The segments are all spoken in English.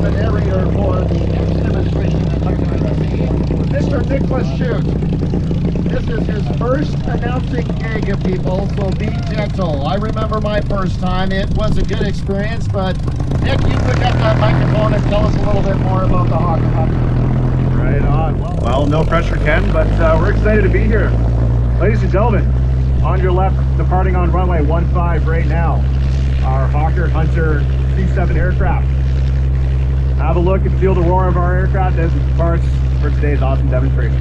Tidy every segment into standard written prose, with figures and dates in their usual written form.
the narrator for the next demonstration that I'm going to see, Mr. Nicholas Chute. This is his first announcing gig of people, so be gentle. I remember my first time. It was a good experience, but Nick, you pick up that microphone and tell us a little bit more about the Hawker Hunter. Right on. Well, no pressure, Ken, but we're excited to be here. Ladies and gentlemen, on your left, departing on runway 15 right now, our Hawker Hunter C7 aircraft. Have a look and feel the roar of our aircraft as it departs for today's awesome demonstration.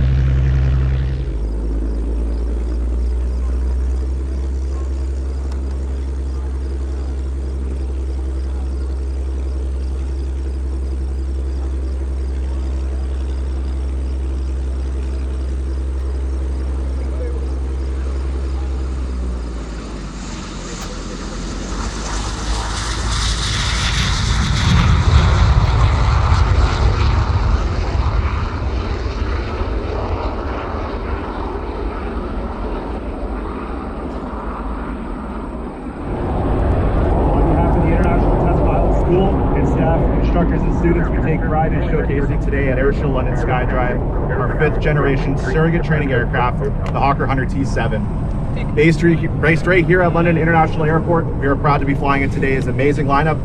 Instructors and students, we take pride in showcasing today at Airshow London Sky Drive our 5th generation surrogate training aircraft, the Hawker Hunter T7. Based right here at London International Airport, we are proud to be flying in today's amazing lineup.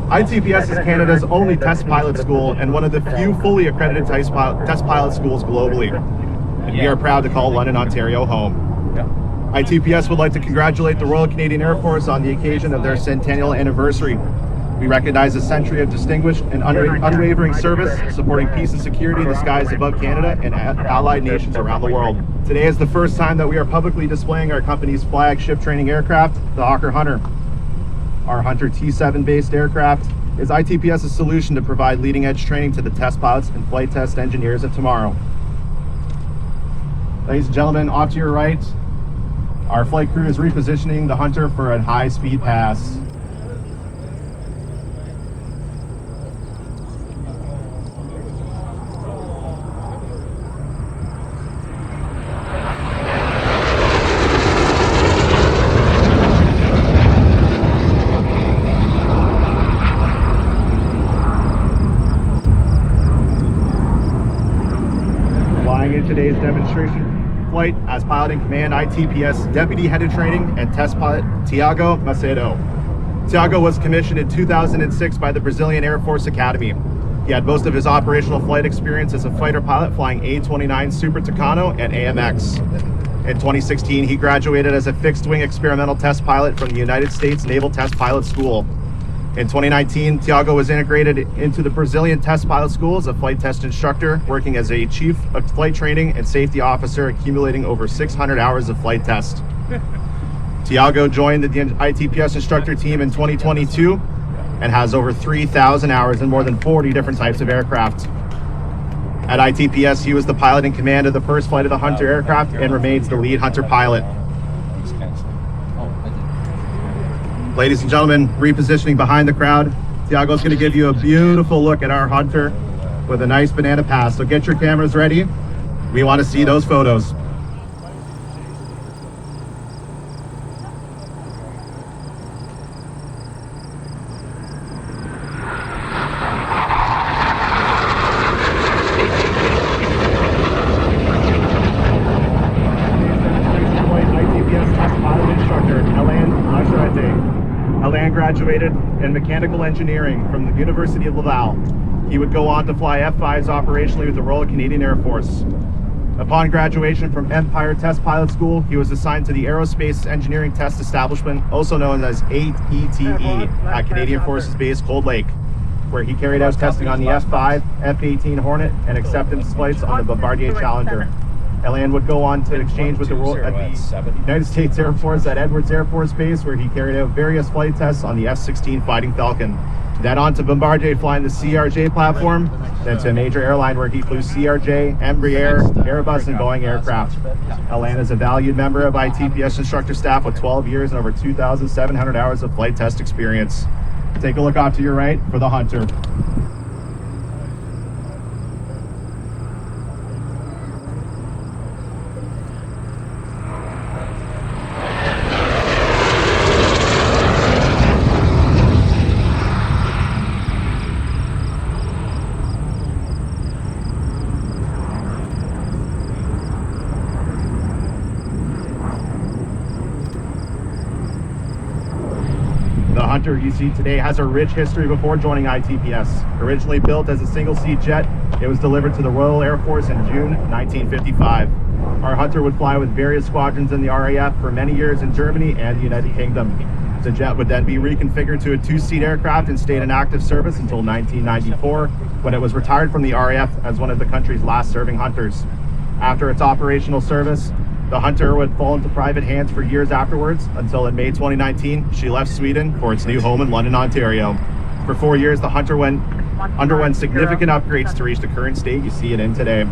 ITPS is Canada's only test pilot school and one of the few fully accredited test pilot schools globally. And we are proud to call London, Ontario home. ITPS would like to congratulate the Royal Canadian Air Force on the occasion of their centennial anniversary. We recognize a century of distinguished and unwavering service, supporting peace and security in the skies above Canada and allied nations around the world. Today is the first time that we are publicly displaying our company's flagship training aircraft, the Hawker Hunter. Our Hunter T7 based aircraft is ITPS's solution to provide leading edge training to the test pilots and flight test engineers of tomorrow. Ladies and gentlemen, off to your right, our flight crew is repositioning the Hunter for a high speed pass. In today's demonstration flight as pilot in command, ITPS Deputy Head of Training and Test Pilot Tiago Macedo. Tiago was commissioned in 2006 by the Brazilian Air Force Academy. He had most of his operational flight experience as a fighter pilot flying A-29 Super Tucano and AMX. In 2016, he graduated as a fixed-wing experimental test pilot from the United States Naval Test Pilot School. In 2019, Tiago was integrated into the Brazilian Test Pilot School as a flight test instructor, working as a chief of flight training and safety officer, accumulating over 600 hours of flight test. Tiago joined the ITPS instructor team in 2022 and has over 3,000 hours in more than 40 different types of aircraft. At ITPS, he was the pilot in command of the first flight of the Hunter aircraft and remains the lead Hunter pilot. Ladies and gentlemen, repositioning behind the crowd, Tiago's going to give you a beautiful look at our Hunter with a nice banana pass. So get your cameras ready. We want to see those photos. Graduated in mechanical engineering from the University of Laval. He would go on to fly F-5s operationally with the Royal Canadian Air Force. Upon graduation from Empire Test Pilot School, he was assigned to the Aerospace Engineering Test Establishment, also known as AETE, at Canadian Forces Base Cold Lake, where he carried out testing on the F-5, F-18 Hornet, and acceptance flights on the Bombardier Challenger. Elan would go on to exchange with the United States Air Force at Edwards Air Force Base, where he carried out various flight tests on the F-16 Fighting Falcon. Then on to Bombardier flying the CRJ platform, then to a major airline where he flew CRJ, Embraer, Airbus, and Boeing aircraft. Elan is a valued member of ITPS instructor staff with 12 years and over 2,700 hours of flight test experience. Take a look off to your right for the Hunter. Hunter you see today has a rich history before joining ITPS. Originally built as a single-seat jet, it was delivered to the Royal Air Force in June 1955. Our Hunter would fly with various squadrons in the RAF for many years in Germany and the United Kingdom. The jet would then be reconfigured to a two-seat aircraft and stayed in active service until 1994, when it was retired from the RAF as one of the country's last serving Hunters. After its operational service, the Hunter would fall into private hands for years afterwards, until in May 2019, she left Sweden for its new home in London, Ontario. For 4 years, the Hunter underwent significant upgrades to reach the current state you see it in today.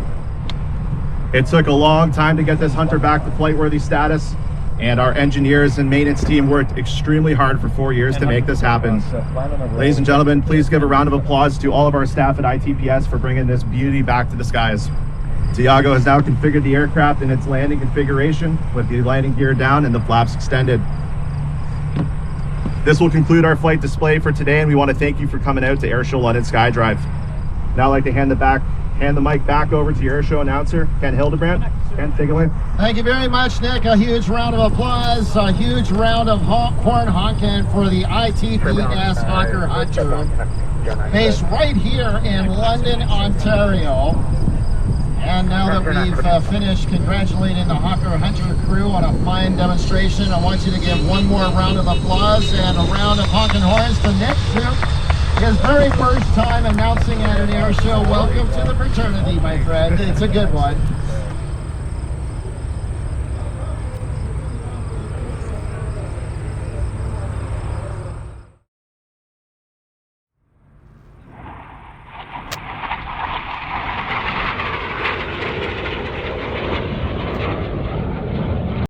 It took a long time to get this Hunter back to flight-worthy status, and our engineers and maintenance team worked extremely hard for 4 years to make this happen. Ladies and gentlemen, please give a round of applause to all of our staff at ITPS for bringing this beauty back to the skies. Tiago has now configured the aircraft in its landing configuration with the landing gear down and the flaps extended. This will conclude our flight display for today, and we want to thank you for coming out to Airshow London Sky Drive. Now I'd like to hand the mic back over to your Airshow announcer, Ken Hildebrand. Ken, take it away. Thank you very much, Nick. A huge round of applause, a huge round of horn honking for the ITPS Hawker Hunter, based right here in London, Ontario. And now that we've finished congratulating the Hawker Hunter crew on a fine demonstration, I want you to give one more round of applause and a round of honking horns to Nick, too. His very first time announcing at an air show. Welcome to the fraternity, my friend. It's a good one.